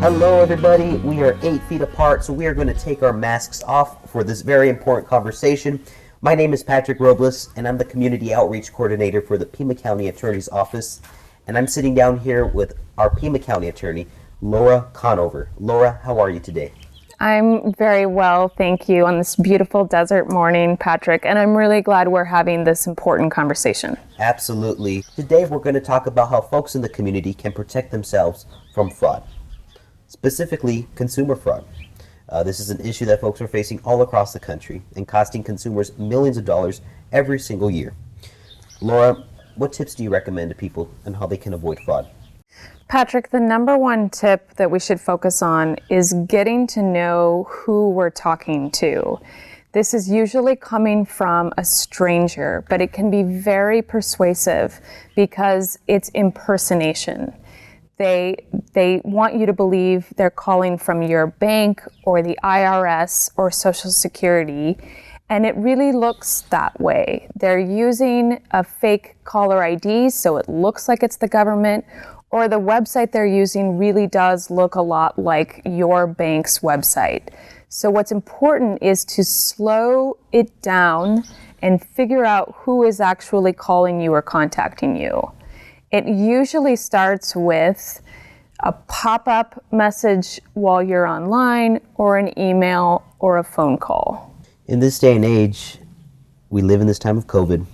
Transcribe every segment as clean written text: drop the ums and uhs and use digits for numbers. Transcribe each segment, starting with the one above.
Hello everybody, we are 8 feet apart, so we are going to take our masks off for this very important conversation. My name is Patrick Robles, and I'm the Community Outreach Coordinator for the Pima County Attorney's Office. And I'm sitting down here with our Pima County Attorney, Laura Conover. Laura, how are you today? I'm very well, thank you, on this beautiful desert morning, Patrick, and I'm really glad we're having this important conversation. Absolutely. Today we're going to talk about how folks in the community can protect themselves from fraud, specifically consumer fraud. This is an issue that folks are facing all across the country and costing consumers millions of dollars every single year. Laura, what tips do you recommend to people on how they can avoid fraud? Patrick, the number one tip that we should focus on is getting to know who we're talking to. This is usually coming from a stranger, but it can be very persuasive because it's impersonation. They want you to believe they're calling from your bank or the IRS or Social Security, and it really looks that way. They're using a fake caller ID, so it looks like it's the government, or the website they're using really does look a lot like your bank's website. So what's important is to slow it down and figure out who is actually calling you or contacting you. It usually starts with a pop-up message while you're online, or an email, or a phone call. In this day and age, we live in this time of COVID,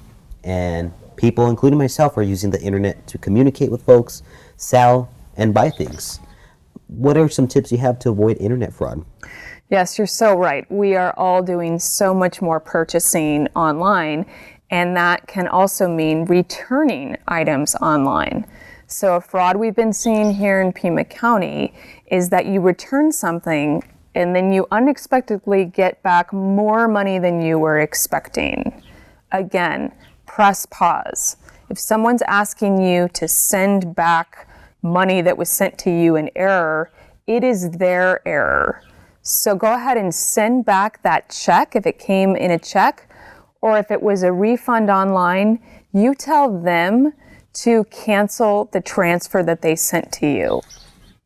and people, including myself, are using the internet to communicate with folks, sell, and buy things. What are some tips you have to avoid internet fraud? Yes, you're so right. We are all doing so much more purchasing online, and that can also mean returning items online. So a fraud we've been seeing here in Pima County is that you return something and then you unexpectedly get back more money than you were expecting. Again, press pause. If someone's asking you to send back money that was sent to you in error, it is their error. So go ahead and send back that check if it came in a check, or if it was a refund online, you tell them to cancel the transfer that they sent to you.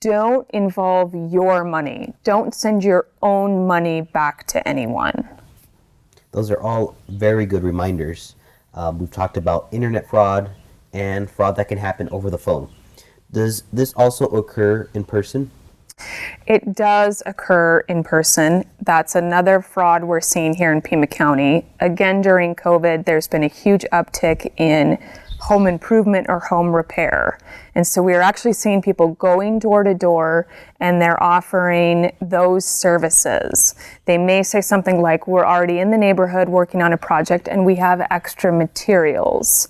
Don't involve your money. Don't send your own money back to anyone. Those are all very good reminders. We've talked about internet fraud and fraud that can happen over the phone. Does this also occur in person? It does occur in person. That's another fraud we're seeing here in Pima County. Again, during COVID, there's been a huge uptick in home improvement or home repair. And so we are actually seeing people going door to door, and they're offering those services. They may say something like, we're already in the neighborhood working on a project and we have extra materials.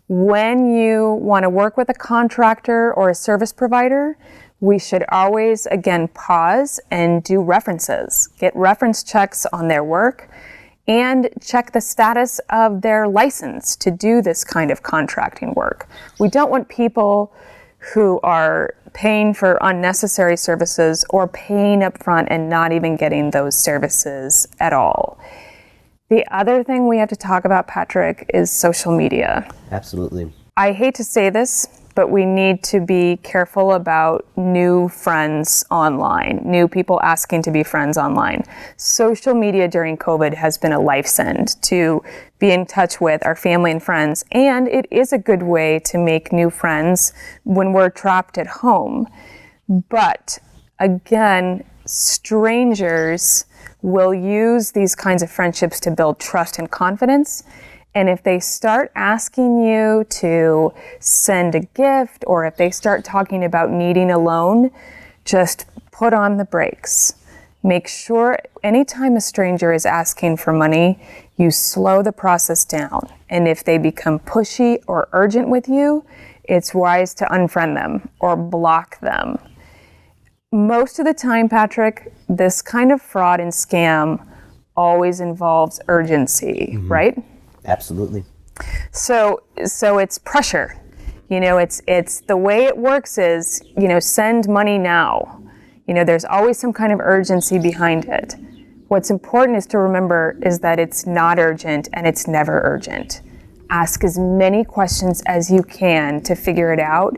When you want to work with a contractor or a service provider, we should always, again, pause and do references. Get reference checks on their work and check the status of their license to do this kind of contracting work. We don't want people who are paying for unnecessary services or paying up front and not even getting those services at all. The other thing we have to talk about, Patrick, is social media. Absolutely. I hate to say this, but we need to be careful about new friends online, new people asking to be friends online. Social media during COVID has been a lifesend to be in touch with our family and friends, and it is a good way to make new friends when we're trapped at home. But again, strangers will use these kinds of friendships to build trust and confidence. And if they start asking you to send a gift, or if they start talking about needing a loan, just put on the brakes. Make sure anytime a stranger is asking for money, you slow the process down. And if they become pushy or urgent with you, it's wise to unfriend them or block them. Most of the time, Patrick, this kind of fraud and scam always involves urgency, right? Absolutely. So it's pressure. You know, it's the way it works is, send money now. There's always some kind of urgency behind it. What's important is to remember is that it's not urgent and it's never urgent. Ask as many questions as you can to figure it out,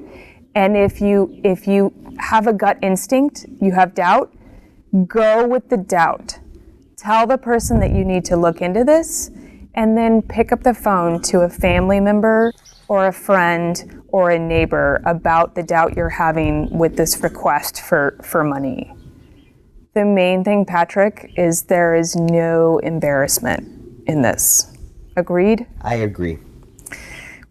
And if you have a gut instinct, you have doubt, go with the doubt. Tell the person that you need to look into this, and then pick up the phone to a family member or a friend or a neighbor about the doubt you're having with this request for money. The main thing, Patrick, is there is no embarrassment in this. Agreed? I agree.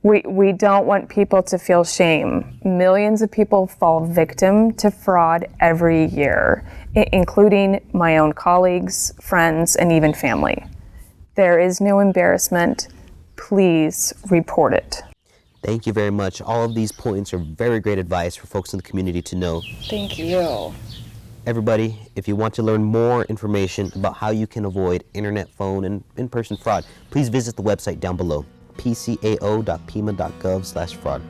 We don't want people to feel shame. Millions of people fall victim to fraud every year, including my own colleagues, friends, and even family. There is no embarrassment. Please report it. Thank you very much. All of these points are very great advice for folks in the community to know. Thank you. Everybody, if you want to learn more information about how you can avoid internet, phone, and in-person fraud, please visit the website down below, pcao.pima.gov/fraud.